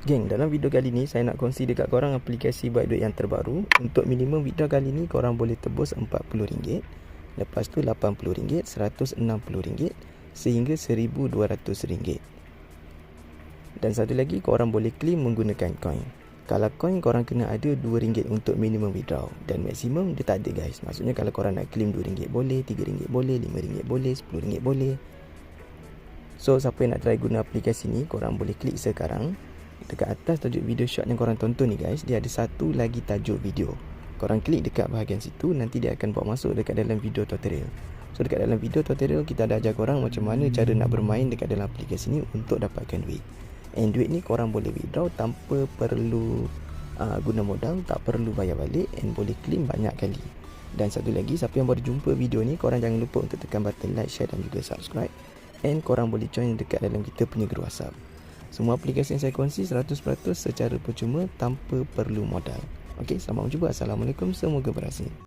Geng, dalam video kali ni saya nak kongsi dekat korang aplikasi buat duit yang terbaru. Untuk minimum withdraw kali ni korang boleh tebus RM40, lepas tu RM80, RM160 sehingga RM1,200. Dan satu lagi, korang boleh claim menggunakan coin. Kalau coin korang kena ada RM2 untuk minimum withdraw, dan maksimum dia tak ada guys. Maksudnya kalau korang nak claim RM2 boleh, RM3 boleh, RM5 boleh, RM10 boleh. So siapa yang nak try guna aplikasi ni, korang boleh klik sekarang. Dekat atas tajuk video short yang korang tonton ni guys, dia ada satu lagi tajuk video. Korang klik dekat bahagian situ, nanti dia akan bawa masuk dekat dalam video tutorial. So dekat dalam video tutorial kita ada ajar korang macam mana cara nak bermain dekat dalam aplikasi ni untuk dapatkan duit. And duit ni korang boleh withdraw tanpa perlu guna modal, tak perlu bayar balik, and boleh claim banyak kali. Dan satu lagi, siapa yang baru jumpa video ni, korang jangan lupa untuk tekan button like, share dan juga subscribe. And korang boleh join dekat dalam kita punya group WhatsApp. Semua aplikasi yang saya kongsi 100% secara percuma tanpa perlu modal. Okey, selamat berjumpa. Assalamualaikum, semoga berhasil.